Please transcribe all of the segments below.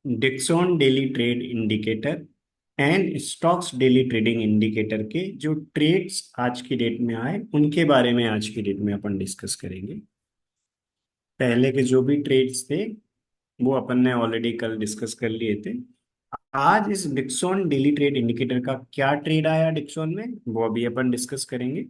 Dixon daily trade indicator and stocks daily trading indicator के जो trades आज की डेट में आए उनके बारे में आज की डेट में अपन डिस्कस करेंगे। पहले के जो भी ट्रेड्स थे वो अपन ने ऑलरेडी कल डिस्कस कर लिए थे। आज इस डिक्सॉन डेली ट्रेड इंडिकेटर का क्या ट्रेड आया डिक्सॉन में वो अभी अपन डिस्कस करेंगे।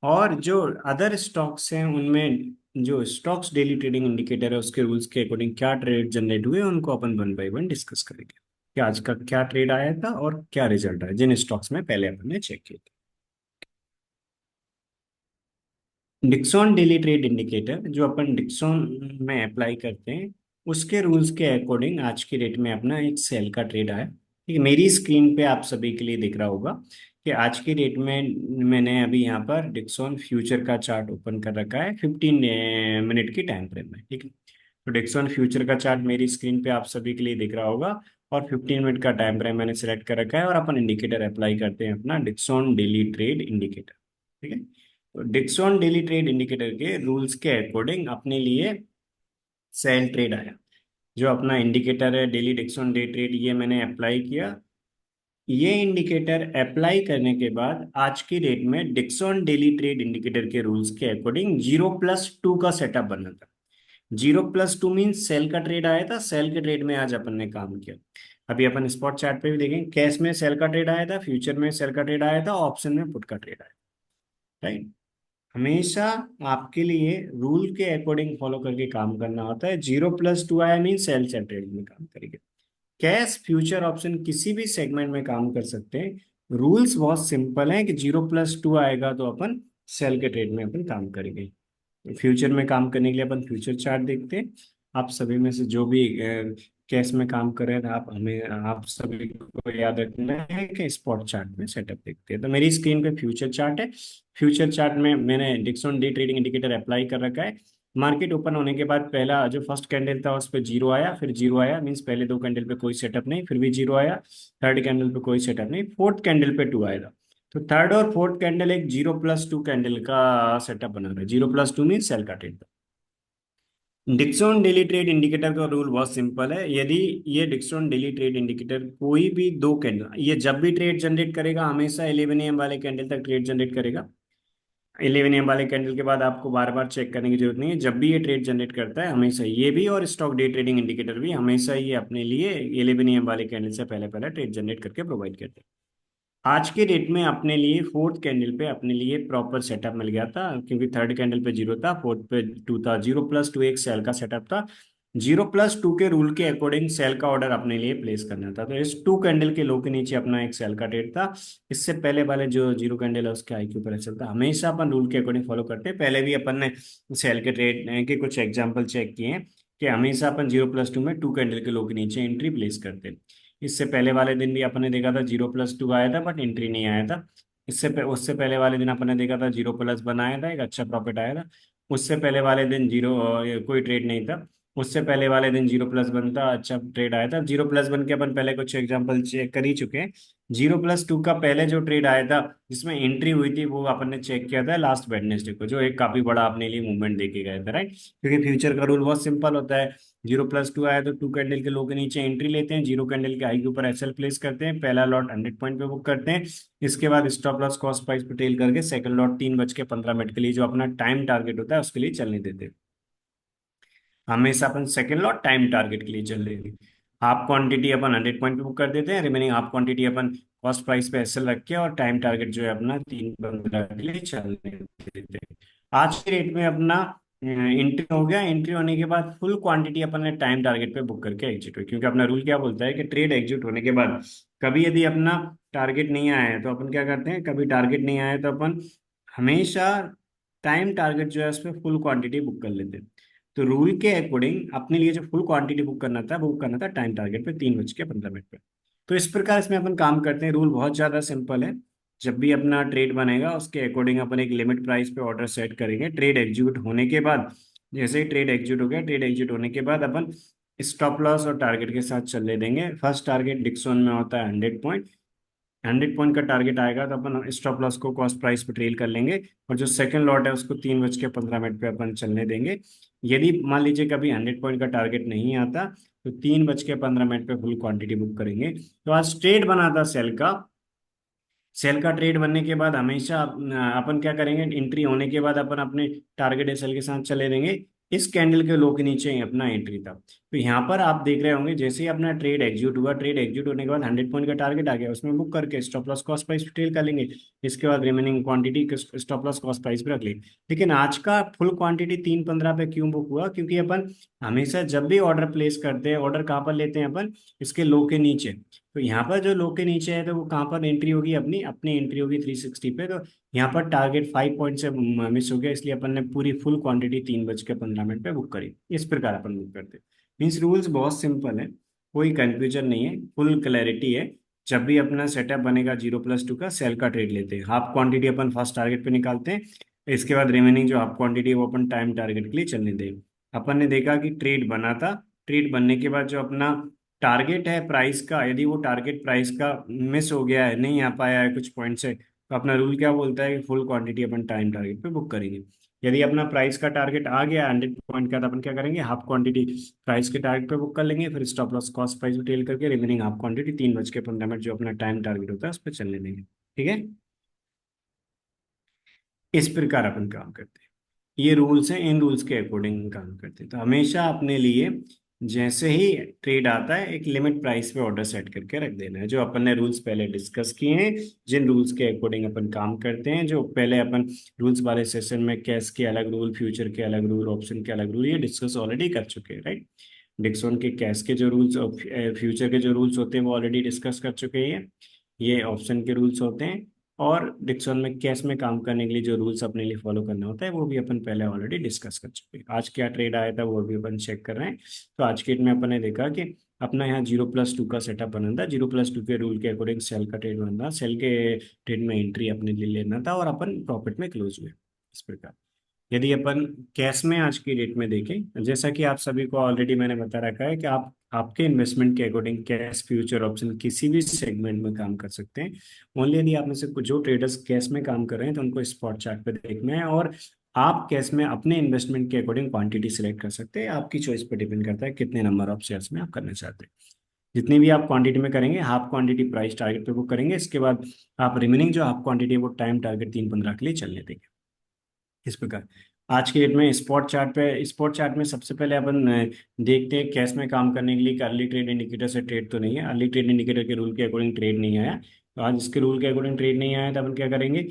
और जो अदर स्टॉक्स हैं उनमें जो स्टॉक्स डेली ट्रेडिंग इंडिकेटर है उसके रूल्स के अकॉर्डिंग क्या ट्रेड जनरेट हुए उनको अपन वन बाय वन डिस्कस करेंगे कि आज का क्या ट्रेड आया था और क्या रिजल्ट आया जिन स्टॉक्स में पहले अपन ने चेक किया था। डिक्सॉन डेली ट्रेड इंडिकेटर जो अपन डिक्सॉन में अप्लाई करते हैं उसके रूल्स के अकॉर्डिंग आज की डेट में अपना एक सेल का ट्रेड आया। ठीक है, मेरी स्क्रीन पे आप सभी के लिए दिख रहा होगा कि आज की डेट में मैंने अभी यहाँ पर डिक्सॉन फ्यूचर का चार्ट ओपन कर रखा है 15 मिनट की टाइम फ्रेम में। ठीक है, तो डिक्सॉन फ्यूचर का चार्ट मेरी स्क्रीन पे आप सभी के लिए दिख रहा होगा और 15 मिनट का टाइम फ्रेम मैंने सेलेक्ट कर रखा है और अपन इंडिकेटर अप्लाई करते हैं अपना डिक्सॉन डेली ट्रेड इंडिकेटर। ठीक है, तो डिक्सॉन डेली ट्रेड इंडिकेटर के रूल्स के अकॉर्डिंग अपने लिए सेल ट्रेड आया। जो अपना इंडिकेटर है डेली डिक्सॉन डे ट्रेड ये मैंने अप्लाई किया। ये इंडिकेटर अप्लाई करने के बाद आज की डेट में डिक्सॉन डेली ट्रेड इंडिकेटर के रूल्स के अकॉर्डिंग 0+2 का सेटअप बना था। 0+2 मीन सेल का ट्रेड आया था, सेल के ट्रेड में आज अपन ने काम किया। अभी अपन स्पॉट चार्ट पे भी देखें, कैश में सेल का ट्रेड आया था, फ्यूचर में सेल का ट्रेड आया था, ऑप्शन में पुट का ट्रेड आया। राइट, हमेशा आपके लिए रूल के अकॉर्डिंग फॉलो करके काम करना होता है। 0+2 आया मीन सेल से ट्रेड में काम करेंगे। कैश फ्यूचर ऑप्शन किसी भी सेगमेंट में काम कर सकते हैं। रूल्स बहुत सिंपल हैं कि 0+2 आएगा तो अपन सेल के ट्रेड में अपन काम करेंगे। फ्यूचर में काम करने के लिए अपन फ्यूचर चार्ट देखते हैं। आप सभी में से जो भी कैश में काम कर रहे हैं आप सभी को याद रखना है कि स्पॉट चार्ट में सेटअप देखते हैं। तो मेरी स्क्रीन पे फ्यूचर चार्ट है। फ्यूचर चार्ट में मैंने Dixon day trading indicator apply कर रखा है। मार्केट ओपन होने के बाद पहला जो फर्स्ट कैंडल था उस पर जीरो आया, फिर जीरो आया मीन्स पहले दो कैंडल पे कोई सेटअप नहीं, फिर भी जीरो आया। थर्ड कैंडल पे कोई सेटअप नहीं, फोर्थ कैंडल पे टू आएगा। तो थर्ड और फोर्थ कैंडल एक 0+2 कैंडल का सेटअप बना रहा है। 0+2 मीन सेल का trade. Dixon daily trade indicator का रूल बहुत सिंपल है। यदि ये डिक्सॉन डेली ट्रेड इंडिकेटर कोई भी दो कैंडल ये जब भी ट्रेड जनरेट करेगा हमेशा 11 AM वाले कैंडल तक ट्रेड जनरेट करेगा। 11 AM वाले कैंडल के बाद आपको बार बार चेक करने की जरूरत नहीं है, जब भी ये ट्रेड जनरेट करता है हमेशा ये भी और स्टॉक डे ट्रेडिंग इंडिकेटर भी हमेशा ये अपने लिए 11 AM वाले कैंडल से पहले पहले ट्रेड जनरेट करके प्रोवाइड करते हैं। आज के डेट में अपने लिए फोर्थ कैंडल पे अपने लिए प्रॉपर सेटअप मिल गया था क्योंकि थर्ड कैंडल पे जीरो था, फोर्थ पे टू था। 0+2 एक सेल का सेटअप था। 0+2 के रूल के अकॉर्डिंग सेल का ऑर्डर अपने लिए प्लेस करना था। तो इस टू कैंडल के लो के नीचे अपना एक सेल का ट्रेड था। इससे पहले वाले जो जीरो कैंडल है उसके आईक्यू पर चलता। हमेशा अपन रूल के अकॉर्डिंग फॉलो करते हैं। पहले भी अपन ने सेल के ट्रेड के कुछ एग्जाम्पल चेक किए हैं कि हमेशा अपन 0+2 में टू कैंडल के लो के नीचे एंट्री प्लेस करते हैं। इससे पहले वाले दिन भी अपन ने देखा था 0+2 आया था बट एंट्री नहीं आया था। उससे पहले वाले दिन अपन ने देखा था 0+1 आया था, एक अच्छा प्रॉफिट आया था। उससे पहले वाले दिन जीरो कोई ट्रेड नहीं था। उससे पहले वाले दिन 0+1 था, अच्छा ट्रेड आया था। 0+1 के अपन पहले कुछ एग्जांपल चेक कर ही चुके हैं। 0+2 का पहले जो ट्रेड आया था जिसमें एंट्री हुई थी वो अपन ने चेक किया था लास्ट वेडनेसडे को, जो एक काफी बड़ा अपने लिए मूवमेंट देके गया था। राइट, क्योंकि फ्यूचर का रूल बहुत सिंपल होता है। 0+2 आया तो टू कैंडल के लो के नीचे एंट्री लेते हैं, जीरो कैंडल के हाई के ऊपर एसएल प्लेस करते हैं, पहला लॉट 100 पॉइंट पे बुक करते हैं। इसके बाद स्टॉप लॉस कॉस्ट प्राइस पे टेल करके सेकंड लॉट 3:15 के लिए जो अपना टाइम टारगेट होता है उसके लिए चलने देते हैं। हमेशा अपन सेकंड लॉट टाइम टारगेट के लिए चल रहे थे। हाफ क्वांटिटी अपन 100 पॉइंट पे बुक कर देते हैं, रिमेनिंग हाफ क्वांटिटी अपन कॉस्ट प्राइस पे एसएल रख के और टाइम टारगेट जो है अपना 3:15 के लिए चलने देते हैं। आज के रेट में अपना एंट्री हो गया। एंट्री होने के बाद फुल क्वांटिटी अपन ने टाइम टारगेट पे बुक करके एग्जिट हुई, क्योंकि अपना रूल क्या बोलता है कि ट्रेड एग्जिट होने के बाद कभी यदि अपना टारगेट नहीं आया है तो अपन क्या करते हैं, कभी टारगेट नहीं आया तो अपन हमेशा टाइम टारगेट जो है उस पर फुल क्वांटिटी बुक कर लेते हैं। तो रूल के अकॉर्डिंग अपने लिए जो फुल क्वांटिटी बुक करना था वो बुक करना था टाइम टारगेट पे 3:15 पे। तो इस प्रकार इसमें अपन काम करते हैं। रूल बहुत ज्यादा सिंपल है। जब भी अपना ट्रेड बनेगा उसके अकॉर्डिंग अपन एक लिमिट प्राइस पे ऑर्डर सेट करेंगे। ट्रेड एग्जीक्यूट होने के बाद जैसे ही ट्रेड एग्जीक्यूट हो गया, ट्रेड एग्जीक्यूट होने के बाद अपन स्टॉप लॉस और टारगेट के साथ चलने देंगे। फर्स्ट टारगेट डिक्सोन में होता है 100 पॉइंट। 100 पॉइंट का टारगेट आएगा तो अपन स्टॉप लॉस को कॉस्ट प्राइस पे ट्रेल कर लेंगे और जो सेकंड लॉट है उसको 3:15 पे अपन चलने देंगे। यदि मान लीजिए कभी 100 पॉइंट का टारगेट नहीं आता तो 3:15 पे फुल क्वांटिटी बुक करेंगे। तो आज ट्रेड बना था सेल का। सेल का ट्रेड बनने के बाद हमेशा अपन क्या करेंगे, एंट्री होने के बाद अपन अपने टारगेट एसएल के साथ चले देंगे। इस कैंडल के लो के नीचे ही अपना एंट्री था। तो यहाँ पर आप देख रहे होंगे जैसे ही अपना ट्रेड एग्जीक्यूट हुआ, ट्रेड एग्जीक्यूट होने के बाद 100 पॉइंट का टारगेट आ गया, उसमें बुक करके stop loss cost price trail कर लेंगे। इसके बाद remaining quantity stop loss cost price पे रख लेंगे। लेकिन आज का फुल क्वांटिटी 3:15 पे क्यों बुक हुआ? क्योंकि अपन हमेशा जब भी ऑर्डर प्लेस करते हैं, ऑर्डर कहाँ पर लेते हैं अपन? इसके लो के नीचे। तो यहाँ पर जो लो के नीचे है तो वो कहाँ पर एंट्री होगी? अपनी अपनी एंट्री होगी 360 पे। तो यहाँ पर टारगेट 5 पॉइंट से मिस हो गया, इसलिए अपन ने पूरी फुल क्वांटिटी 3:15 पे बुक करी। इस प्रकार अपन बुक करते हैं। मीन्स रूल्स बहुत सिंपल है, कोई कंफ्यूजन नहीं है, फुल क्लैरिटी है। जब भी अपना सेटअप बनेगा 0+2 का, सेल का ट्रेड लेते हैं, हाफ क्वांटिटी अपन फर्स्ट टारगेट पे निकालते हैं। इसके बाद रिमेनिंग जो हाफ क्वांटिटी है वो अपन टाइम टारगेट के लिए चलने दें। अपन ने देखा कि ट्रेड बना था, ट्रेड बनने के बाद जो अपना टारगेट है प्राइस का, यदि वो टारगेट प्राइस का मिस हो गया है, नहीं आ पाया है कुछ पॉइंट से, तो अपना रूल क्या बोलता है कि फुल क्वांटिटी अपन टाइम टारगेट पे बुक करेंगे। यदि अपना प्राइस का टारगेट आ गया 100 पॉइंट का, तो अपन क्या करेंगे, हाफ क्वांटिटी प्राइस के टारगेट पे बुक कर लेंगे, फिर stop loss cost price trail करके रिमेनिंग हाफ क्वांटिटी 3:15 जो अपना टाइम टारगेट होता है उस पर चलने देंगे। ठीक है, इस प्रकार अपन काम करते हैं। ये रूल्स हैं, इन रूल्स के अकॉर्डिंग काम करते हैं। तो हमेशा अपने लिए जैसे ही ट्रेड आता है एक लिमिट प्राइस पे ऑर्डर सेट करके रख देना है। जो अपन ने रूल्स पहले डिस्कस किए हैं, जिन रूल्स के अकॉर्डिंग अपन काम करते हैं, जो पहले अपन रूल्स वाले सेशन में कैश के अलग रूल, फ्यूचर के अलग रूल, ऑप्शन के अलग रूल, ये डिस्कस ऑलरेडी कर चुके हैं, राइट। डिक्सन के कैश के जो रूल्स और फ्यूचर के जो रूल्स होते हैं वो ऑलरेडी डिस्कस कर चुके हैं। ये ऑप्शन के रूल्स होते हैं। और डिक्सन में कैश में काम करने के लिए जो रूल्स अपने लिए फॉलो करना होता है वो भी अपन पहले ऑलरेडी डिस्कस कर चुके हैं। आज क्या ट्रेड आया था वो भी अपन चेक कर रहे हैं। तो आज के डेट में अपन ने देखा कि अपना यहाँ 0+2 का सेटअप बना था। 0+2 के रूल के अकॉर्डिंग सेल का ट्रेड बना था, सेल के ट्रेड में एंट्री अपने लिए लेना था और अपन प्रॉफिट में क्लोज हुए इस प्रकार। यदि अपन कैश में आज की डेट में देखें, जैसा कि आप सभी को ऑलरेडी मैंने बता रखा है कि आप आपके इन्वेस्टमेंट के अकॉर्डिंग कैश, फ्यूचर, ऑप्शन किसी भी सेगमेंट में काम कर सकते हैं। ओनली यदि आप में से कुछ जो ट्रेडर्स कैश में काम कर रहे हैं तो उनको स्पॉट चार्ट पे देखना है, और आप कैश में अपने इन्वेस्टमेंट के अकॉर्डिंग क्वांटिटी सिलेक्ट कर सकते हैं। आपकी चॉइस पर डिपेंड करता है कितने नंबर ऑफ शेयर्स में आप करना चाहते हैं। जितनी भी आप क्वांटिटी में करेंगे, हाफ क्वांटिटी प्राइस टारगेट पे बुक करेंगे। इसके बाद आप रिमेनिंग जो हाफ क्वांटिटी है वो टाइम टारगेट 3:15 के लिए चलने देंगे इस प्रकार। आज के डेट में स्पॉट चार्ट में सबसे पहले अपन देखते हैं कैश में काम करने के लिए अर्ली ट्रेड इंडिकेटर से ट्रेड तो नहीं है। अर्ली ट्रेड इंडिकेटर के रूल के अकॉर्डिंग ट्रेड नहीं आया, तो आज इसके रूल के अकॉर्डिंग ट्रेड नहीं आया तो अपन क्या करेंगे,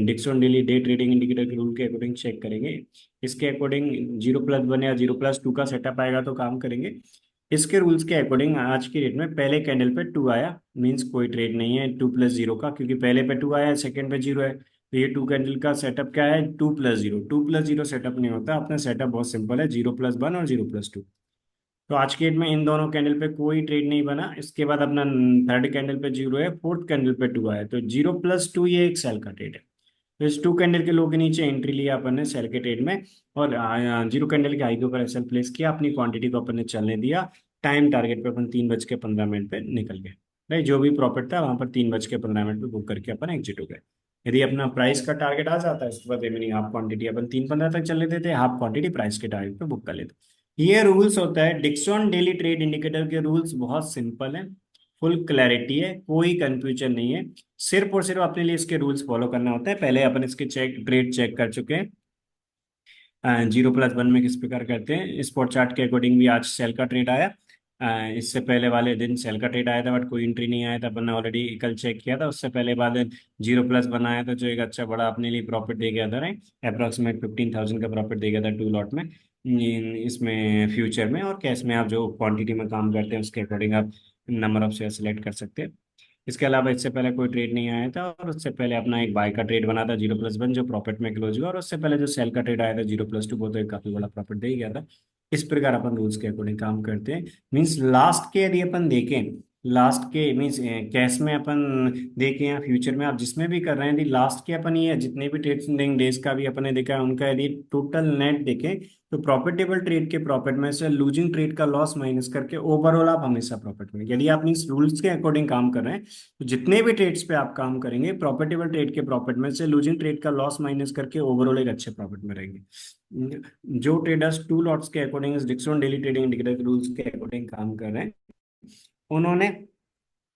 Dixon daily day trading indicator के रूल के अकॉर्डिंग चेक करेंगे। इसके अकॉर्डिंग 0+1 या 0+2 का सेटअप आएगा तो काम करेंगे। इसके रूल्स के अकॉर्डिंग आज की डेट में पहले कैंडल पे 2 आया, मींस कोई ट्रेड नहीं है 2+0 का, क्योंकि पहले पे 2 आया, सेकंड पे 0 है। तो ये 2 कैंडल का सेटअप क्या है, 2+0। 2+0 सेटअप नहीं होता, अपना सेटअप बहुत सिंपल है, 0+1 और 0+2। तो आज के डेट में इन दोनों कैंडल पे कोई ट्रेड नहीं बना। इसके बाद अपना थर्ड कैंडल पे 0 है, फोर्थ कैंडल पे 2 आया, तो 0+2 ये एक सेल का ट्रेड है। तो इस 2 कैंडल के लो के नीचे एंट्री लिया अपन ने सेल के ट्रेड में, और 0 कैंडल के हाई के ऊपर एसएल प्लेस किया, अपनी क्वांटिटी को अपन ने चलने दिया। टाइम टारगेट पे अपन 3:15 पे निकल गए। भाई जो भी प्रॉफिट था वहां पर 3:15 पे बुक करके अपन एग्जिट हो गए। यदि अपना प्राइस का टारगेट आ जाता है इसके बाद रिमेनिंग हाफ क्वांटिटी अपन 3:15 तक चल लेते थे, हाफ क्वांटिटी प्राइस के टारगेट पे बुक कर लेते। ये रूल्स होता है डिक्सन डेली ट्रेड इंडिकेटर के रूल्स, बहुत सिंपल है, फुल क्लैरिटी है, कोई कंफ्यूजन नहीं है। सिर्फ और सिर्फ अपने लिए इसके रूल्स फॉलो करना होता है। पहले अपन इसके ट्रेड चेक कर चुके हैं। 0+1 में किस प्रकार करते हैं, स्पॉट चार्ट के अकॉर्डिंग भी आज सेल का ट्रेड आया। इससे पहले वाले दिन सेल का ट्रेड आया था बट कोई एंट्री नहीं आया था, अपन ने ऑलरेडी कल चेक किया था। उससे पहले वाले 0+1 आया था जो एक अच्छा बड़ा अपने लिए प्रॉफिट दे गया था, राइट। अप्रोक्सीमेट 15,000 का प्रॉफिट दे गया था 2 लॉट में। इसमें फ्यूचर में और कैश में आप जो क्वांटिटी में काम करते हैं उसके अकॉर्डिंग आप नंबर ऑफ शेयर सेलेक्ट कर सकते हैं। इसके अलावा इससे पहले कोई ट्रेड नहीं आया था, और उससे पहले अपना एक बाय का ट्रेड बना था 0+1 जो प्रॉफिट में क्लोज हुआ, और उससे पहले जो सेल का ट्रेड आया था 0+2 वो तो एक काफी बड़ा प्रॉफिट दे ही गया था। इस प्रकार अपन रूल्स के अकॉर्डिंग काम करते हैं। मीन्स लास्ट के यदि अपन देखें लास्ट के मीन्स कैश में अपन देखें या फ्यूचर में आप जिसमें भी कर रहे हैं, यदि लास्ट के अपन ये जितने भी ट्रेडिंग डेज का भी अपने देखा है उनका यदि टोटल नेट देखें, तो प्रॉफिटेबल ट्रेड के प्रॉफिट में से लूजिंग ट्रेड का लॉस माइनस करके ओवरऑल आप हमेशा प्रॉफिट में, यदि आप मीन्स रूल्स के अकॉर्डिंग काम कर रहे हैं, तो जितने भी ट्रेड्स पे आप काम करेंगे प्रॉफिटेबल ट्रेड के प्रॉफिट में से लूजिंग ट्रेड का लॉस माइनस करके ओवरऑल एक अच्छे प्रॉफिट में रहेंगे। जो ट्रेडर्स टू लॉट्स के according Dixon daily trading indicator rules के अकॉर्डिंग काम कर रहे हैं, उन्होंने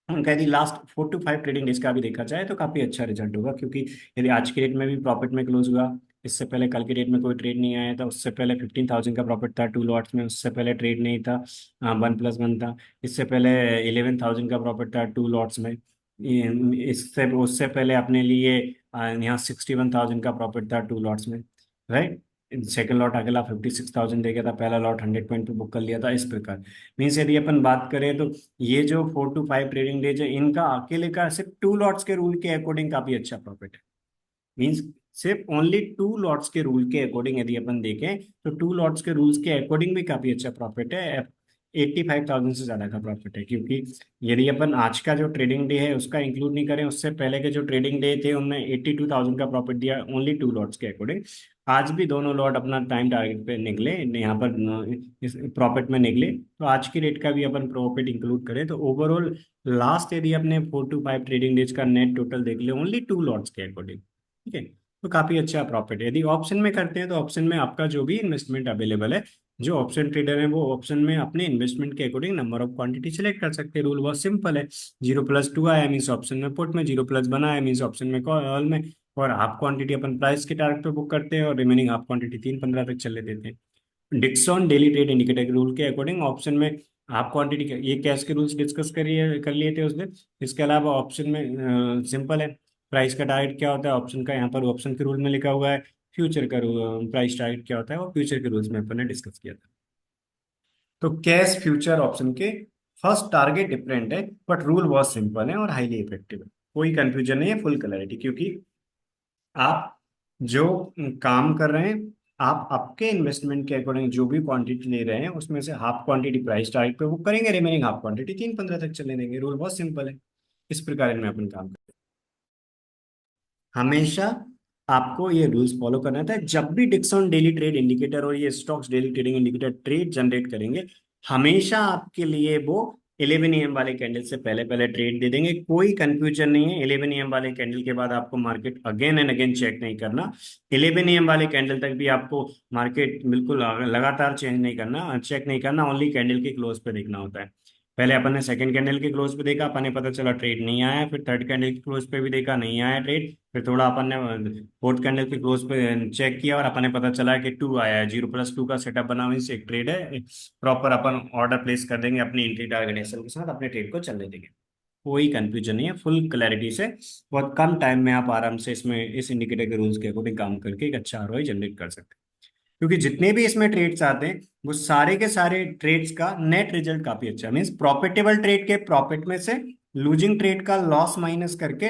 उनका यदि लास्ट 4 to 5 ट्रेडिंग डेज का भी देखा जाए तो काफी अच्छा रिजल्ट होगा, क्योंकि यदि आज के डेट में भी प्रॉफिट में क्लोज हुआ, इससे पहले कल के डेट में कोई ट्रेड नहीं आया था, उससे पहले 15,000 का प्रॉफिट था 2 लॉट्स में, उससे पहले ट्रेड नहीं था, 1+1 था, इससे पहले 11,000 का प्रॉफिट था 2 लॉट्स में, इससे उससे पहले अपने लिए यहाँ 61,000 का प्रॉफिट था 2 लॉट्स में, राइट। सेकंड लॉट अगला 56,000 दे गया था, पहला लॉट 100 पॉइंट पे बुक कर लिया था, इस प्रकार। मीन्स यदि अपन बात करें तो ये जो 4 to 5 ट्रेडिंग डेज है, इनका अकेले का सिर्फ 2 लॉट्स के रूल के अकॉर्डिंग काफी अच्छा प्रॉफिट है। मीन्स सिर्फ ओनली 2 लॉट्स के रूल के अकॉर्डिंग यदि अपन देखें, तो 2 लॉट्स के रूल्स के अकॉर्डिंग भी काफी अच्छा प्रॉफिट है। 85,000 से ज्यादा का प्रॉफिट है, क्योंकि यदि अपन आज का जो ट्रेडिंग डे है उसका इंक्लूड नहीं करें, उससे पहले के जो ट्रेडिंग डे थे उनने 82,000 का प्रॉफिट दिया ओनली 2 लॉट्स के अकॉर्डिंग। आज भी दोनों लॉट अपना टाइम टारगेट पे निकले, यहाँ पर इस प्रॉफिट में निकले, तो आज की रेट का भी अपन प्रॉफिट इंक्लूड करें तो ओवरऑल लास्ट यदि अपने 4 to 5 ट्रेडिंग डेज का नेट टोटल देख ले ओनली 2 लॉट्स के अकॉर्डिंग, ठीक है, तो काफी अच्छा प्रॉफिट है। यदि ऑप्शन में करते हैं तो ऑप्शन में आपका जो भी इन्वेस्टमेंट अवेलेबल है, जो ऑप्शन ट्रेडर है वो ऑप्शन में अपने इन्वेस्टमेंट के according number of quantity select कर सकते हैं। रूल बहुत सिंपल है, 0+2 आया मीन्स ऑप्शन में पुट में, 0+1 आया मीन्स ऑप्शन में कॉल में, और हाफ क्वांटिटी अपन प्राइस के टारगेट पे बुक करते हैं और रिमेनिंग हाफ क्वांटिटी 3-15 तक चले देते हैं। डिक्सॉन डेली ट्रेड इंडिकेटर के रूल के अकॉर्डिंग ऑप्शन में हाफ क्वांटिटी ये कैश के रूल्स डिस्कस करिए कर लिए थे उस दिन। इसके अलावा ऑप्शन में सिंपल है, प्राइस का टारगेट क्या होता है ऑप्शन का, यहाँ पर ऑप्शन के रूल में लिखा हुआ है, फ्यूचर का प्राइस टारगेट क्या होता है वो फ्यूचर के रूल्स में अपन ने डिस्कस किया था। तो कैश फ्यूचर ऑप्शन के फर्स्ट टारगेट डिफरेंट है, बट रूल बहुत सिंपल है और हाईली इफेक्टिव है, कोई कंफ्यूजन नहीं है, फुल क्लैरिटी, क्योंकि आप जो काम कर रहे हैं, आप आपके इन्वेस्टमेंट के अकॉर्डिंग जो भी क्वांटिटी ले रहे हैं उसमें से हाफ क्वांटिटी प्राइस टारगेट पे बुक करेंगे, रिमेनिंग हाफ क्वांटिटी 3-15 तक चले देंगे। रूल बहुत सिंपल है, इस प्रकार इनमें अपन काम करते हैं। हमेशा आपको ये रूल्स फॉलो करना था, जब भी डिक्सन डेली ट्रेड इंडिकेटर और ये stocks daily trading indicator trade generate करेंगे, हमेशा आपके लिए वो 11 AM वाले कैंडल से पहले पहले ट्रेड दे देंगे, कोई कंफ्यूजन नहीं है। 11 AM वाले कैंडल के बाद आपको market again and again check नहीं करना, 11 AM वाले कैंडल तक भी आपको मार्केट बिल्कुल लगातार चेंज नहीं करना, चेक नहीं करना, ओनली कैंडल के क्लोज पे देखना होता है। पहले अपन ने सेकंड कैंडल के क्लोज पे देखा, अपन ने पता चला ट्रेड नहीं आया, फिर थर्ड कैंडल के क्लोज पे भी देखा नहीं आया ट्रेड, फिर थोड़ा अपन ने फोर्थ कैंडल के क्लोज पे चेक किया और अपन ने पता चला कि 2 आया है, 0+2 का सेटअप बना हुआ है, एक ट्रेड है, प्रॉपर अपन ऑर्डर प्लेस कर देंगे अपनी एंट्री टारगेट एसएल के साथ, अपने ट्रेड को चलने देंगे। कोई कंफ्यूजन नहीं है, फुल क्लैरिटी से बहुत कम टाइम में आप आराम से इसमें इस इंडिकेटर के रूल्स के अकॉर्डिंग काम करके एक अच्छा आरओआई जनरेट कर सकते हैं। क्योंकि जितने भी इसमें ट्रेड्स आते हैं वो सारे के सारे ट्रेड्स का नेट रिजल्ट काफी अच्छा है, मीन्स प्रॉफिटेबल ट्रेड के प्रॉफिट में से लूजिंग ट्रेड का लॉस माइनस करके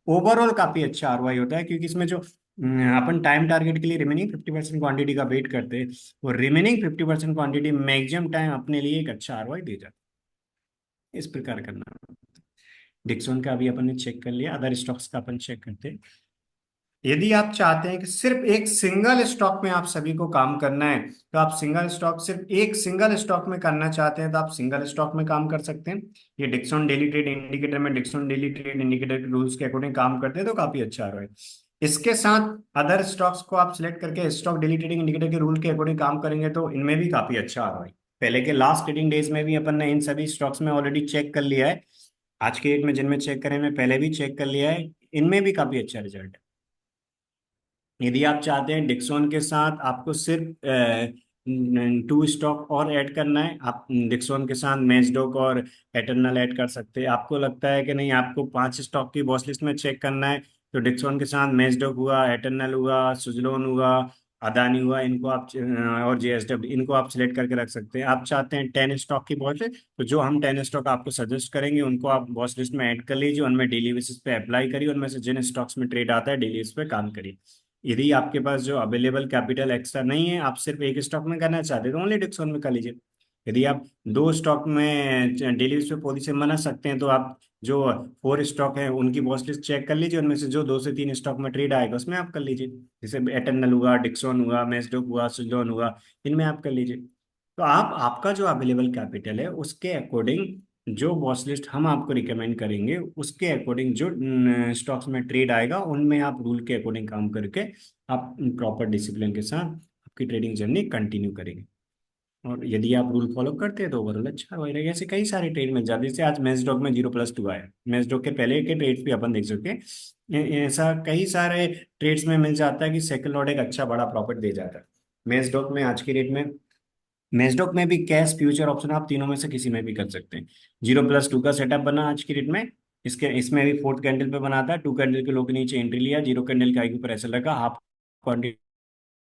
ओवरऑल काफी अच्छा आरओआई होता है। क्योंकि इसमें जो अपन टाइम टारगेट के लिए रिमेनिंग 50% क्वांटिटी का वेट करते हैं, वो रिमेनिंग 50% क्वांटिटी मैक्सिमम टाइम अपने लिए एक अच्छा आरओआई दे जाता है, इस प्रकार करना। डिक्सॉन का अभी अपन ने चेक कर लिया, अदर स्टॉक्स का अपन चेक करते हैं। यदि आप चाहते हैं कि सिर्फ एक सिंगल स्टॉक में आप सभी को काम करना है, तो आप सिंगल स्टॉक सिर्फ एक सिंगल स्टॉक में करना चाहते हैं तो आप सिंगल स्टॉक में काम कर सकते हैं। ये डिक्सन डेली ट्रेड इंडिकेटर में डिक्सन डेली ट्रेड इंडिकेटर के रूल्स के अकॉर्डिंग काम करते हैं तो काफी अच्छा रहा है। इसके साथ अदर स्टॉक्स को आप सिलेक्ट करके स्टॉक डेली ट्रेडिंग इंडिकेटर के रूल के अकॉर्डिंग काम करेंगे तो इनमें भी काफी अच्छा आ रहा है। पहले के लास्ट ट्रेडिंग डेज में भी अपन ने इन सभी स्टॉक्स में ऑलरेडी चेक कर लिया है, आज के डेट में जिनमें चेक करें मैं पहले भी चेक कर लिया है, इनमें भी काफी अच्छा रिजल्ट है। यदि आप चाहते हैं डिक्सॉन के साथ आपको सिर्फ 2 स्टॉक और ऐड करना है, आप डिक्सॉन के साथ मैचडॉक और एटर्नल ऐड कर सकते हैं। आपको लगता है कि नहीं आपको 5 स्टॉक की वॉच लिस्ट में चेक करना है, तो डिक्सॉन के साथ मैचडॉक हुआ, एटर्नल हुआ, सुजलोन हुआ, अदानी हुआ, इनको आप और जेएसडब्ल्यू इनको आप सिलेक्ट करके रख सकते हैं। आप चाहते हैं 10 स्टॉक की वॉच लिस्ट, तो जो हम 10 स्टॉक आपको सजेस्ट करेंगे उनको आप वॉच लिस्ट में ऐड कर लीजिए, उनमें डेली बेसिस पे अप्लाई करिए, उनमें से जिन स्टॉक्स में ट्रेड आता है डेली इस पे काम करिए। यदि आपके पास जो अवेलेबल कैपिटल एक्स्ट्रा नहीं है, आप सिर्फ एक स्टॉक में करना चाहते हैं तो ओनली डिक्सॉन में कर लीजिए। यदि आप दो स्टॉक में डेली बेस पे पोजीशन बना सकते हैं तो आप जो फोर स्टॉक है उनकी वॉच लिस्ट चेक कर लीजिए, उनमें से जो दो से तीन स्टॉक में ट्रेड आएगा उसमें आप कर लीजिए। जैसे एटर्नल हुआ, डिक्सॉन हुआ, मैसडॉक हुआ, सुजलॉन हुआ, इनमें आप कर लीजिए। तो आप आपका जो अवेलेबल कैपिटल है उसके अकॉर्डिंग जो वॉच लिस्ट हम आपको रिकमेंड करेंगे उसके अकॉर्डिंग जो स्टॉक्स में ट्रेड आएगा उनमें आप रूल के अकॉर्डिंग काम करके आप प्रॉपर डिसिप्लिन के साथ आपकी ट्रेडिंग जर्नी कंटिन्यू करेंगे। और यदि आप रूल फॉलो करते हैं तो ओवरऑल अच्छा हो रहेगा। ऐसे कई सारे ट्रेड मिल जाते हैं, जैसे आज मैचडॉक में 0+2 आया, मैचडॉक के पहले के ट्रेड्स भी अपन देख सकते हैं। ऐसा कई सारे ट्रेड्स में मिल जाता है कि सेकंड लॉट एक अच्छा बड़ा प्रॉफिट दे जाता है। मैचडॉक में आज की डेट में, मैचडॉक में भी कैश फ्यूचर ऑप्शन आप तीनों में से किसी में भी कर सकते हैं। 0+2 का सेटअप बना आज की डेट में, इसके इसमें भी फोर्थ कैंडल पे बना था, टू कैंडल के लो के नीचे एंट्री लिया, जीरो कैंडल के हाई के ऊपर ऐसा लगा, हाफ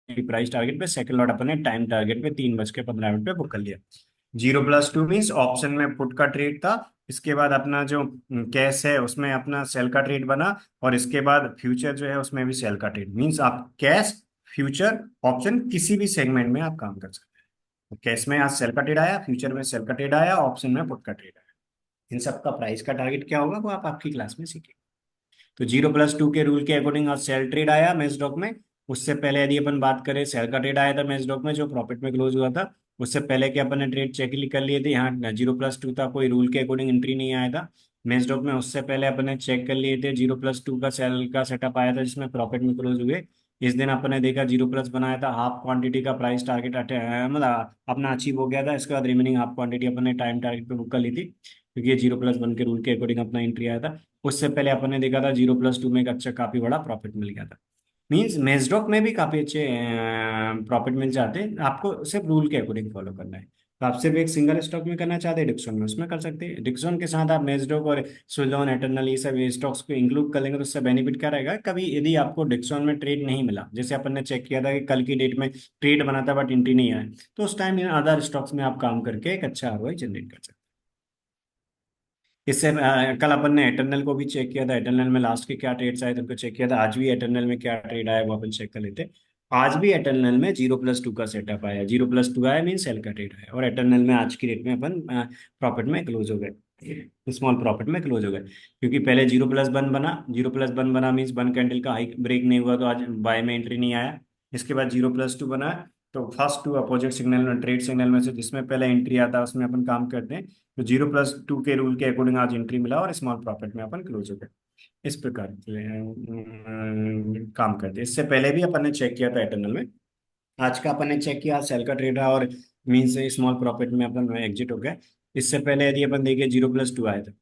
प्राइस टारगेट पे, सेकंड लॉट अपने टाइम टारगेट पे 3:15 पे बुक कर लिया। 0+2 मीन्स ऑप्शन में पुट का ट्रेड था। इसके बाद अपना जो कैश है उसमें अपना सेल का ट्रेड बना, और इसके बाद फ्यूचर जो है उसमें भी सेल का ट्रेड, मीन्स आप कैश, फ्यूचर, ऑप्शन किसी भी सेगमेंट में आप काम कर सकते हैं। तो कैश में आज सेल का ट्रेड आया, फ्यूचर में सेल का ट्रेड आया, ऑप्शन में पुट का ट्रेड आया। इन सब का प्राइस का टारगेट क्या होगा वो आप आपकी क्लास में सीखेंगे। तो 0+2 के रूल के अकॉर्डिंग आज सेल ट्रेड आया मैचडॉक में। उससे पहले यदि अपन बात करें, सेल का ट्रेड आया था मैचडॉक में जो प्रॉफिट में क्लोज हुआ था। उससे पहले के अपन ने ट्रेड चेक कर लिए थे, यहाँ 0+2 था, कोई रूल के अकॉर्डिंग एंट्री नहीं आया था मैचडॉक में। उससे पहले अपन ने चेक कर लिए थे, 0+2 का सेल का सेटअप आया था जिसमें प्रॉफिट में क्लोज हुए। इस दिन अपन ने देखा 0+ बनाया था, हाफ क्वांटिटी का प्राइस टारगेट मतलब अपना अचीव हो गया था। इसके बाद रिमेनिंग हाफ क्वांटिटी अपन ने टाइम टारगेट पे बुक कर ली थी, क्योंकि ये 0+1 के रूल के अकॉर्डिंग अपना एंट्री आया था। उससे पहले अपन ने देखा था 0+2 में एक अच्छा काफी बड़ा प्रॉफिट मिल गया था। मींस मेजडॉक में भी काफी अच्छे प्रॉफिट मिल जाते हैं, आपको सिर्फ रूल के अकॉर्डिंग फॉलो करना है। तो आप सिर्फ एक सिंगल स्टॉक में करना चाहते हैं डिक्सन में, उसमें कर सकते हैं। डिक्सन के साथ आप मेजडॉक और सुजलॉन, एटर्नल, ये सब स्टॉक्स को इंक्लूड कर लेंगे तो उससे बेनिफिट क्या रहेगा, कभी यदि आपको डिक्सन में ट्रेड नहीं मिला, जैसे अपन ने चेक किया था कि कल की डेट में ट्रेड बना था बट एंट्री नहीं आया, तो उस टाइम इन अदर स्टॉक्स में आप काम करके एक अच्छा आरओआई जनरेट कर सकते हैं। इससे कल अपन ने एटर्नल को भी चेक किया था, एटर्नल में लास्ट के क्या ट्रेड्स आए थे उनको चेक किया था। आज भी एटर्नल में क्या ट्रेड आया वो अपन चेक कर लेते हैं। आज भी एटर्नल में 0+2 का सेटअप आया, 0+2 आया मीन सेल का ट्रेड आया, और एटर्नल में आज की डेट में अपन प्रॉफिट में क्लोज हो गए, स्मॉल प्रॉफिट में क्लोज हो गए। क्योंकि पहले 0+1 बना, 0+1 बना मीन्स वन कैंडल का हाई ब्रेक नहीं हुआ तो आज बाय में एंट्री नहीं आया। इसके बाद 0+2 बना, तो first two opposite signal trade signal में से जिसमें पहले एंट्री आता है उसमें अपन काम करते हैं। तो 0+2 के रूल के अकॉर्डिंग आज एंट्री मिला और स्मॉल प्रॉफिट में अपन क्लोज हो गए। इस प्रकार से काम करते हैं। इससे पहले भी अपन ने चेक किया था एटर्नल में, आज का अपन ने चेक किया, सेल का ट्रेड रहा और मीन से स्मॉल प्रॉफिट में अपन एग्जिट हो गए। इससे पहले यदि अपन देखें 0+2 आया था,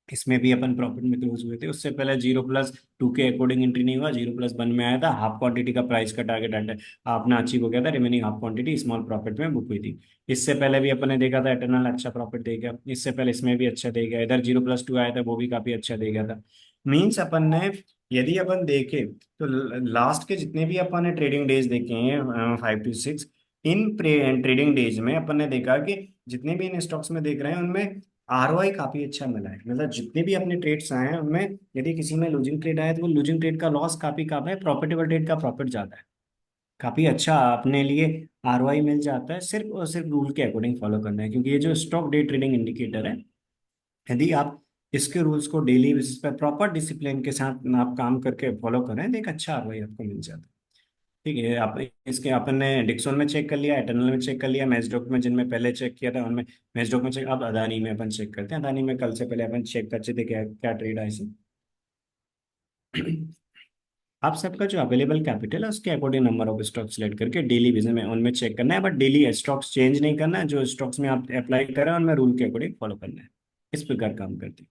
इसमें भी अपन प्रॉफिट में क्लोज हुए थे। उससे पहले 0+2 के अकॉर्डिंग एंट्री नहीं हुआ, 0+1 में आया था, हाफ क्वांटिटी का प्राइस का टारगेट अपना अचीव हो गया था, remaining half quantity small profit में बुक हुई थी। इससे पहले भी अपन ने देखा था एटर्नल अच्छा प्रॉफिट देगा, इससे पहले इसमें भी अच्छा देगा, इधर 0+2 आया था वो भी काफी अच्छा देगा था। मीन्स अपन ने, यदि अपन देखें तो लास्ट के जितने भी अपन ने ट्रेडिंग डेज देखे हैं 5 to 6, इन ट्रेडिंग डेज में अपन ने देखा कि जितने भी इन स्टॉक्स में देख रहे हैं उनमें आरओआई काफी अच्छा मिला है। मतलब जितने भी अपने ट्रेड्स आए हैं उनमें यदि किसी में लूजिंग ट्रेड आया तो वो लूजिंग ट्रेड का लॉस काफी कम है, प्रॉफिटेबल ट्रेड का प्रॉफिट ज्यादा है। काफी अच्छा अपने लिए आरओआई मिल जाता है, सिर्फ और सिर्फ रूल के अकॉर्डिंग फॉलो करना है। क्योंकि ये जो स्टॉक डे ट्रेडिंग इंडिकेटर है, यदि आप इसके रूल्स को डेली बेसिस पर प्रॉपर डिसिप्लिन के साथ आप काम करके फॉलो करें तो एक अच्छा आरओआई आपको मिल जाता है। ठीक है, आप इसके अपन ने डिक्सन में चेक कर लिया, एटर्नल में चेक कर लिया, मैचडॉक में जिनमें पहले चेक किया था उनमें, मैचडॉक में चेक, अब अदानी में अपन चेक करते हैं। अदानी में कल से पहले अपन चेक करते थे क्या क्या ट्रेड है इसे। आप सबका जो अवेलेबल कैपिटल है उसके according number of stock select करके डेली बेसिस में उनमें चेक करना है, बट डेली स्टॉक्स चेंज नहीं करना है। जो स्टॉक्स में आप अप्लाई कर रहे हैं उनमें रूल के अकॉर्डिंग फॉलो करना है। इस प्रकार काम करते हैं।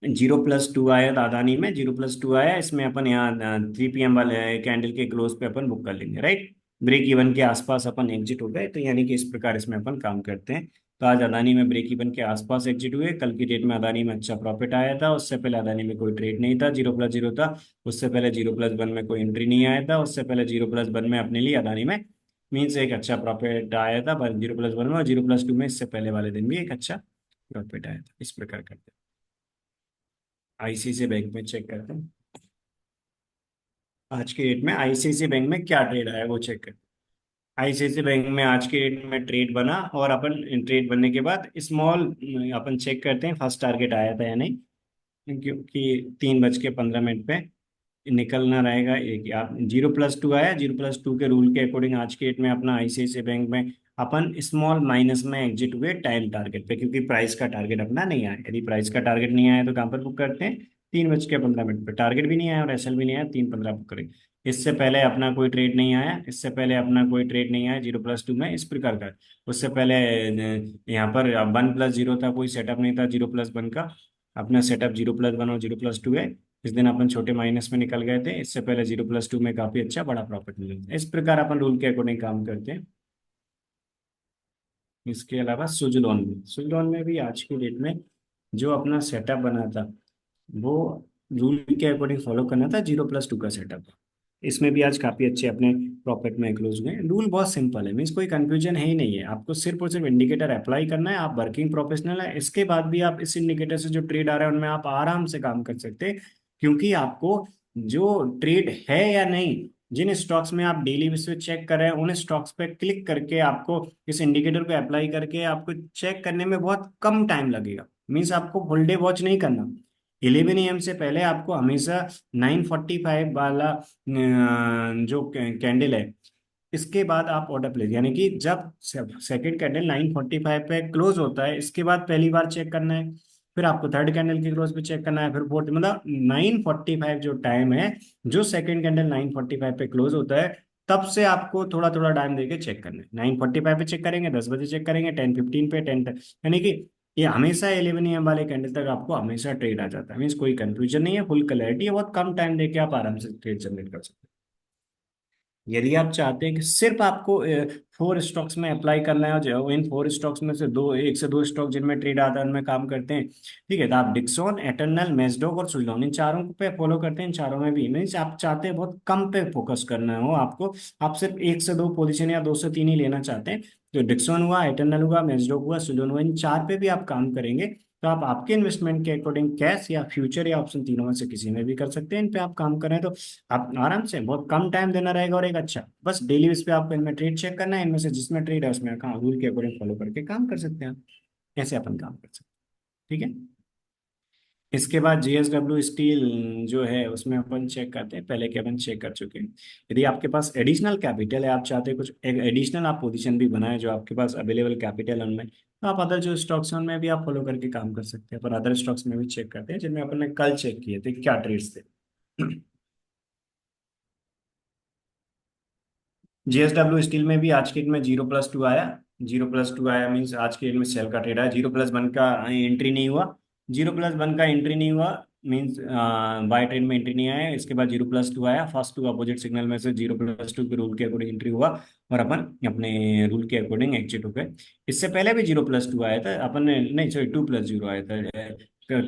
0+2 आया था अदानी में, 0+2 आया, इसमें अपन यहाँ 3 PM वाले कैंडल के क्लोज पे अपन बुक कर लेंगे, राइट। ब्रेक इवन के आसपास अपन एग्जिट हो गए, तो यानी कि इस प्रकार इसमें अपन काम करते हैं। तो आज अदानी में ब्रेक इवन के आसपास एग्जिट हुए, कल की डेट में अदानी में अच्छा प्रॉफिट आया था। उससे पहले अदानी में कोई ट्रेड नहीं था, 0+0 था। उससे पहले 0+1 में कोई एंट्री नहीं आया था। उससे पहले 0+1 में अपने लिए अदानी में मीन्स एक अच्छा प्रॉफिट आया था, पर 0+1 में, और 0+2 में इससे पहले वाले दिन भी एक अच्छा प्रॉफिट आया था। इस प्रकार करते हैं। आईसीआईसी बैंक में चेक करते हैं, आज के डेट में आईसीआईसी बैंक में क्या ट्रेड आया है वो चेक करते हैं। आईसीआईसी बैंक में आज के डेट में ट्रेड बना, और अपन ट्रेड बनने के बाद स्मॉल अपन चेक करते हैं फर्स्ट टारगेट आया था या नहीं, क्योंकि 3:15 पे निकलना रहेगा एक। आप 0+2 आया, 0+2 के रूल के अकॉर्डिंग आज के डेट में अपना आईसीआईसी बैंक में अपन स्मॉल माइनस में एग्जिट हुए टाइम टारगेट पे, क्योंकि प्राइस का टारगेट अपना नहीं आया। यदि प्राइस का टारगेट नहीं आया तो कहाँ पर बुक करते हैं? 3:15 पे। टारगेट भी नहीं आया और एसएल भी नहीं आया, 3:15 बुक करेंगे। इससे पहले अपना कोई ट्रेड नहीं आया, इससे पहले अपना कोई ट्रेड नहीं आया 0+2 में इस प्रकार का। उससे पहले यहाँ पर 1+0 था, कोई सेटअप नहीं था 0+1 का। अपना सेटअप 0+1 और 0+2 है। इस दिन अपन छोटे माइनस में निकल गए थे, इससे पहले 0+2 में काफी अच्छा बड़ा प्रॉफिट मिला था। इस प्रकार अपन रूल के अकॉर्डिंग काम करते हैं। इसके अलावा सुजलोन में भी आज की डेट में जो अपना सेटअप बना था, वो रूल के अकॉर्डिंग फॉलो करना था, 0+2 का सेटअप। इसमें भी आज काफी अच्छे अपने प्रॉफिट में क्लोज हुए हैं। रूल बहुत सिंपल है, मीन्स कोई कंफ्यूजन है ही नहीं है। आपको सिर्फ और सिर्फ इंडिकेटर अप्लाई करना है। आप वर्किंग प्रोफेशनल है, इसके बाद भी आप इस इंडिकेटर से जो ट्रेड आ रहा है उनमें आप आराम से काम कर सकते हैं। क्योंकि आपको जो ट्रेड है या नहीं, जिन स्टॉक्स में आप डेली बेसिस पे चेक कर रहे हैं, उन स्टॉक्स पे क्लिक करके आपको इस इंडिकेटर को अप्लाई करके आपको चेक करने में बहुत कम टाइम लगेगा। मीन्स आपको फुल डे वॉच नहीं करना। 11 AM से पहले आपको हमेशा 9:45 वाला जो कैंडल है, इसके बाद आप ऑर्डर प्लेस, यानी कि जब सेकंड कैंडल 9:45 पे क्लोज होता है, इसके बाद पहली बार चेक करना है। फिर आपको थर्ड कैंडल के क्लोज पे चेक करना है, फिर फोर्थ, मतलब 9:45 जो टाइम है, जो सेकंड कैंडल 9:45 पे क्लोज होता है, तब से आपको थोड़ा थोड़ा टाइम देके चेक करना है। 9:45 पे चेक करेंगे, 10 बजे चेक करेंगे, 10:15 पे, 10 तक, यानी कि ये हमेशा 11 AM वाले कैंडल तक आपको हमेशा ट्रेड आ जाता है। मीन्स कोई कंफ्यूजन नहीं है, फुल क्लैरिटी है, बहुत कम टाइम देके आप आराम से ट्रेड जनरेट कर सकते हैं। यदि आप चाहते हैं कि सिर्फ आपको 4 स्टॉक्स में अप्लाई करना है, और जो इन 4 स्टॉक्स में से दो, 1 से 2 स्टॉक जिनमें ट्रेड आता है उनमें काम करते हैं, ठीक है, तो आप डिक्सॉन, एटर्नल, मैसडॉक और सुजलॉन, इन चारों पे फॉलो करते हैं। इन चारों में भी मीन्स आप चाहते हैं बहुत कम पे फोकस करना हो आपको, आप सिर्फ 1 से 2 पोजीशन या 2 से 3 ही लेना चाहते हैं, तो डिक्सॉन हुआ, एटर्नल हुआ, मैसडॉक हुआ, सुजलॉन हुआ, इन चार पे भी आप काम करेंगे। तो आप आपके इन्वेस्टमेंट के अकॉर्डिंग कैश या फ्यूचर या ऑप्शन, तीनों में से किसी में भी कर सकते हैं। इन पे आप काम करें तो आप आराम से, बहुत कम टाइम देना रहेगा, और एक अच्छा, बस डेली बेस पे आपको इनमें ट्रेड चेक करना है, इनमें से जिसमें ट्रेड है उसमें रूल के अकॉर्डिंग फॉलो करके काम कर सकते हैं आप। ऐसे अपन काम कर सकते हैं, ठीक है। इसके बाद जेएसडब्ल्यू स्टील जो है उसमें अपन चेक करते हैं, पहले के अपन चेक कर चुके हैं। यदि आपके पास एडिशनल कैपिटल है, आप चाहते हैं कुछ एक एडिशनल आप पोजीशन भी बनाए, जो आपके पास अवेलेबल कैपिटल है उनमें, तो आप अदर जो स्टॉक्स हैं उनमें भी आप फॉलो करके काम कर सकते हैं। पर अदर स्टॉक्स में भी चेक करते हैं जिनमें अपन ने कल चेक किए थे क्या ट्रेड्स थे। जेएसडब्ल्यू स्टील में भी आज के दिन में 0+2 आया। 0+2 आया मीन्स आज के दिन में सेल का ट्रेड आया। 0+1 का एंट्री नहीं हुआ। 0+1 का एंट्री नहीं हुआ मीन्स बाय ट्रेड में एंट्री नहीं आया। इसके बाद 0+2 आया, फर्स्ट 2 अपोजिट सिग्नल में से 0+2 के रूल के अकॉर्डिंग एंट्री हुआ, और अपन अपने रूल के अकॉर्डिंग एग्जिट हो गए। इससे पहले भी 0+2 आया था, अपन ने नहीं, सॉरी, 2+0 आया था।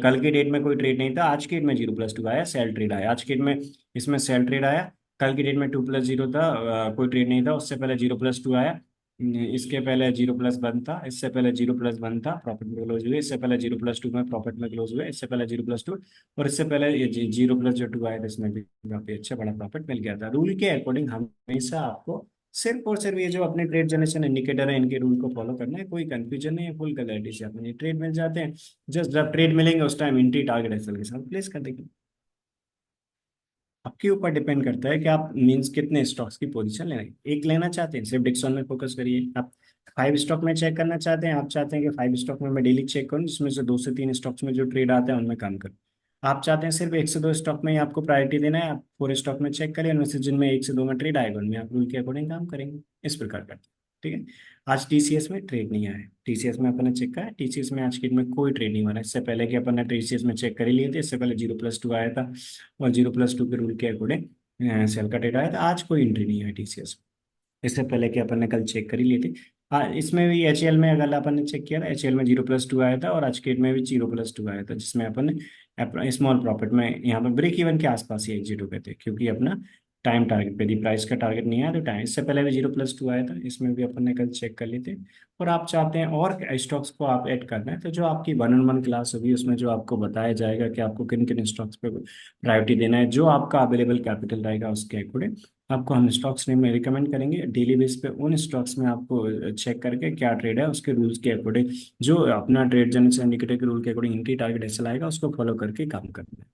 कल के डेट में कोई ट्रेड नहीं था, आज के डेट में 0+2 आया, सेल ट्रेड आया आज के डेट में, इसमें सेल ट्रेड आया। कल की डेट में 2+0 था, कोई ट्रेड नहीं था। उससे पहले 0+2 आया। इसके पहले 0+1 था, इससे पहले 0+1 था, प्रॉफिट में क्लोज हुए। इससे पहले 0+2 में प्रॉफिट में क्लोज हुए, इससे पहले 0+2, और इससे पहले ये 0+2 आया था, इसमें भी काफी अच्छा बड़ा प्रॉफिट मिल गया था। रूल के अकॉर्डिंग हमेशा आपको सिर्फ और सिर्फ ये जो अपने ट्रेड जनरेशन इंडिकेटर है, इनके रूल को फॉलो करना है। कोई कंफ्यूजन नहीं है, फुल क्लैरिटी से अपने ट्रेड मिल जाते हैं। जस्ट जब ट्रेड मिलेंगे उस टाइम एंट्री टारगेट एक्सेल के साथ प्लेस कर देंगे। आपके ऊपर डिपेंड करता है कि आप मीन्स कितने स्टॉक्स की पोजीशन लेना है। एक लेना चाहते हैं, सिर्फ डिक्सन में फोकस करिए। आप 5 स्टॉक में चेक करना चाहते हैं, आप चाहते हैं कि 5 स्टॉक में मैं डेली चेक करूं, जिसमें से 2 से 3 स्टॉक्स में जो ट्रेड आता है उनमें काम करूं। आप चाहते हैं सिर्फ 1 से 2 स्टॉक में ही आपको प्रायोरिटी देना है, आप पूरे स्टॉक में चेक करिए, उनमें से जिनमें 1 से 2 में ट्रेड आएगा उनमें आप रूल के अकॉर्डिंग काम करेंगे। इस प्रकार का, ठीक है। आज टीसीएस में ट्रेड नहीं आया है, टीसीएस में अपन ने चेक करा, टीसीएस में आज के दिन में कोई ट्रेड नहीं बना। इससे पहले कि अपन ने टीसीएस में चेक कर ही लिए थे, इससे पहले 0+2 आया था, और 0+2 के रूल के अकॉर्डिंग सेल का डेटा आया था। आज कोई एंट्री नहीं है टीसीएस। इससे पहले कि अपन ने कल चेक कर ही लिए थे। हाँ, इसमें भी एचएल में अगर अपन ने चेक किया था, एचएल में 0+2 आया था, और आज के डेट में भी 0+2 आया था, जिसमें अपन ने स्मॉल प्रॉफिट में यहाँ पर ब्रेक इवन के आसपास ही एग्जिट हो गए थे, क्योंकि अपना टाइम टारगेट पे यदि प्राइस का टारगेट नहीं आया तो टाइम, इससे पहले भी 0+2 आया था, इसमें भी अपन ने कल चेक कर ली थी। और आप चाहते हैं और स्टॉक्स को आप ऐड करना है, तो जो आपकी 1-on-1 क्लास होगी उसमें जो आपको बताया जाएगा कि आपको किन किन स्टॉक्स पे प्रायोरिटी देना है, जो आपका अवेलेबल कैपिटल रहेगा उसके अकॉर्डिंग आपको हम स्टॉक्स नेम में रिकमेंड करेंगे। डेली बेस पे उन स्टॉक्स में आपको चेक करके क्या ट्रेड है उसके रूल्स के अकॉर्डिंग, जो अपना ट्रेड जनरेशन इंडिकेटर के रूल के अकॉर्डिंग एंट्री टारगेट ऐसा आएगा उसको फॉलो करके काम करना है।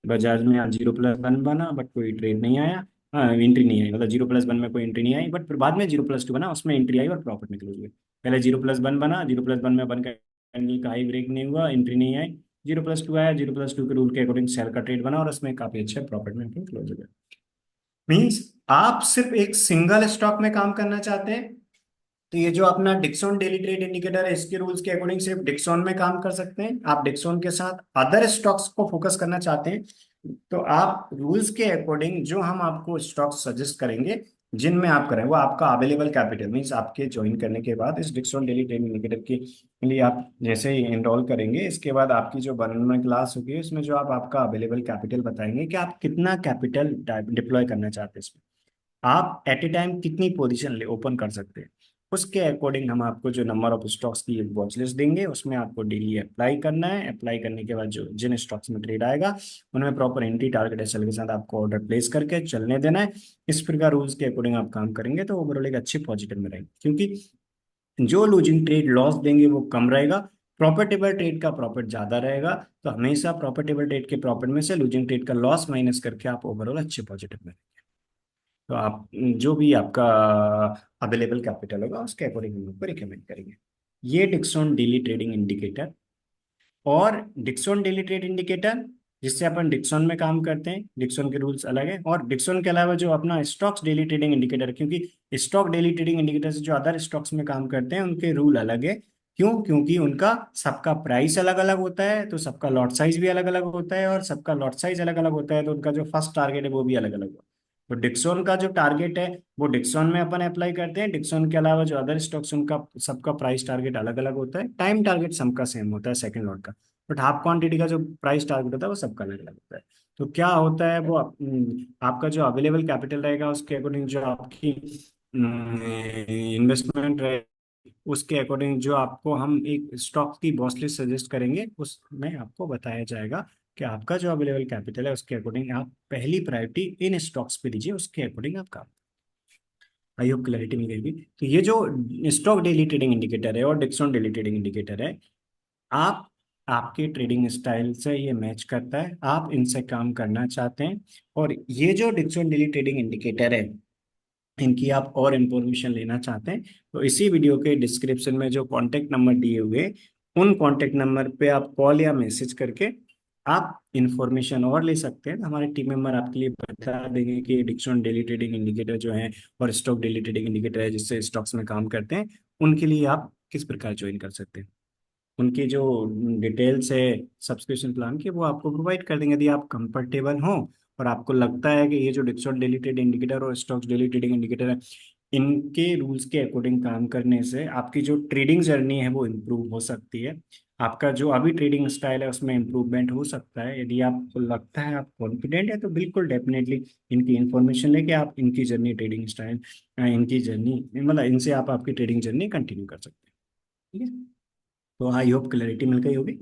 बजाज में आज 0+1 बना बट कोई ट्रेड नहीं आया, हाँ एंट्री नहीं आई, मतलब 0+1 में कोई एंट्री नहीं आई, बट फिर बाद में 0+2 बना उसमें एंट्री आई और प्रॉफिट निकल गए। पहले 0+1 बना, 0+1 में बन का कैंडल का हाई ब्रेक नहीं हुआ, एंट्री नहीं आई, 0+2 आया, 0+2 के रूल के अकॉर्डिंग सेल का ट्रेड बना और उसमें काफी अच्छे प्रॉफिट में क्लोज हो गया। मीन्स आप सिर्फ एक सिंगल स्टॉक में काम करना चाहते हैं, तो ये जो अपना डिक्सॉन डेली ट्रेड इंडिकेटर है इसके रूल्स के अकॉर्डिंग सिर्फ डिक्सॉन में काम कर सकते हैं। आप डिक्सॉन के साथ अदर स्टॉक्स को फोकस करना चाहते हैं, तो आप रूल्स के अकॉर्डिंग जो हम आपको स्टॉक्स सजेस्ट करेंगे जिनमें आप करें वो आपका अवेलेबल कैपिटल मीन्स आपके ज्वाइन करने के बाद इस डिक्सॉन डेली ट्रेड इंडिकेटर के लिए आप जैसे ही एनरोल करेंगे इसके बाद आपकी जो 1-on-1 क्लास होगी उसमें जो आप आपका अवेलेबल कैपिटल बताएंगे कि आप कितना कैपिटल डिप्लॉय करना चाहते हैं इसमें, आप एट ए टाइम कितनी पोजीशन ओपन कर सकते हैं, उसके अकॉर्डिंग हम आपको जो नंबर ऑफ स्टॉक्स की एक वॉच लिस्ट देंगे उसमें आपको डेली अप्लाई करना है। अप्लाई करने के बाद जो जिन स्टॉक्स में ट्रेड आएगा उनमें प्रॉपर एंट्री टारगेट एसएल के साथ आपको ऑर्डर प्लेस करके चलने देना है। इस प्रकार रूल्स के अकॉर्डिंग आप काम करेंगे तो ओवरऑल एक अच्छी पॉजिटिव में रहेंगे, क्योंकि जो लूजिंग ट्रेड लॉस देंगे वो कम रहेगा, प्रॉफिटेबल ट्रेड का प्रॉफिट ज्यादा रहेगा। तो हमेशा प्रॉफिटेबल ट्रेड के प्रॉफिट में से लूजिंग ट्रेड का लॉस माइनस करके आप ओवरऑल अच्छे पॉजिटिव में, तो आप जो भी आपका अवेलेबल कैपिटल होगा उसके अकॉर्डिंग हम आपको रिकमेंड करेंगे। ये डिक्सॉन डेली ट्रेडिंग इंडिकेटर, और डिक्सॉन डेली ट्रेड इंडिकेटर जिससे अपन डिक्सॉन में काम करते हैं, डिक्सॉन के रूल्स अलग है। और डिक्सॉन के अलावा जो अपना स्टॉक्स डेली ट्रेडिंग इंडिकेटर, क्योंकि स्टॉक डेली ट्रेडिंग इंडिकेटर से जो अदर स्टॉक्स में काम करते हैं उनके रूल अलग है। क्यों? क्योंकि उनका सबका प्राइस अलग अलग होता है, तो सबका लॉट साइज भी अलग अलग होता है, और सबका लॉट साइज अलग अलग होता है तो उनका जो फर्स्ट टारगेट है वो भी अलग अलग होता है। तो डिक्सॉन का जो टारगेट है वो डिक्सॉन में अपन अप्लाई करते हैं, डिक्सॉन के अलावा जो अदर स्टॉक्स उनका सबका प्राइस टारगेट अलग अलग होता है, टाइम टारगेट सबका सेम होता है सेकंड लॉट का, बट हाफ क्वांटिटी का जो प्राइस टारगेट होता है वो सबका अलग अलग होता है। तो क्या होता है वो आपका जो अवेलेबल कैपिटल रहेगा उसके अकॉर्डिंग जो आपकी इन्वेस्टमेंट रहे उसके अकॉर्डिंग जो आपको हम एक स्टॉक की वॉच लिस्ट सजेस्ट करेंगे उसमें आपको बताया जाएगा कि आपका जो अवेलेबल कैपिटल है उसके अकॉर्डिंग आप पहली प्रायोरिटी इन स्टॉक्स पे दीजिए, उसके अकॉर्डिंग आप काम। आई होप क्लैरिटी मिल गई। तो ये जो स्टॉक डेली ट्रेडिंग इंडिकेटर है और डिक्सॉन डेली ट्रेडिंग इंडिकेटर है, आप आपके ट्रेडिंग स्टाइल से ये मैच करता है, आप इनसे काम करना चाहते हैं। और ये जो डिक्सॉन डेली ट्रेडिंग इंडिकेटर है इनकी आप और इन्फॉर्मेशन लेना चाहते हैं तो इसी वीडियो के डिस्क्रिप्शन में जो कॉन्टेक्ट नंबर दिए हुए उन कॉन्टेक्ट नंबर पे आप कॉल या मैसेज करके आप इंफॉर्मेशन और ले सकते हैं। हमारे टीम मेंबर आपके लिए बता देंगे कि डिक्सॉन डेली ट्रेडिंग इंडिकेटर जो है और स्टॉक डेली ट्रेडिंग इंडिकेटर है जिससे स्टॉक्स में काम करते हैं उनके लिए आप किस प्रकार ज्वाइन कर सकते हैं। उनकी जो डिटेल्स है सब्सक्रिप्शन प्लान की वो आपको प्रोवाइड कर देंगे, यदि आप कंफर्टेबल हो और आपको लगता है कि ये जो डिक्सॉन डेली ट्रेड इंडिकेटर और स्टॉक्स डेली ट्रेडिंग इंडिकेटर है इनके रूल्स के अकॉर्डिंग काम करने से आपकी जो ट्रेडिंग जर्नी है वो इम्प्रूव हो सकती है, आपका जो अभी ट्रेडिंग स्टाइल है उसमें इम्प्रूवमेंट हो सकता है। यदि आपको लगता है आप कॉन्फिडेंट है तो बिल्कुल डेफिनेटली इनकी इन्फॉर्मेशन लेके आप इनकी जर्नी ट्रेडिंग स्टाइल इनकी जर्नी मतलब इनसे आप आपकी ट्रेडिंग जर्नी कंटिन्यू कर सकते हैं। ठीक है, तो आई होप क्लैरिटी मिल गई होगी।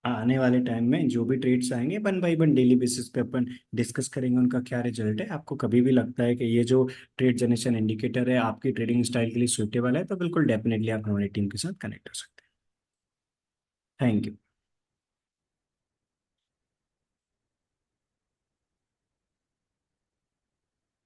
आने वाले टाइम में जो भी ट्रेड्स आएंगे 1 बाय 1 डेली बेसिस पे अपन डिस्कस करेंगे उनका क्या रिजल्ट है। आपको कभी भी लगता है कि ये जो ट्रेड जनरेशन इंडिकेटर है आपकी ट्रेडिंग स्टाइल के लिए सुटेबल है तो बिल्कुल डेफिनेटली आप हमारी टीम के साथ कनेक्ट हो सकते हैं। Thank you.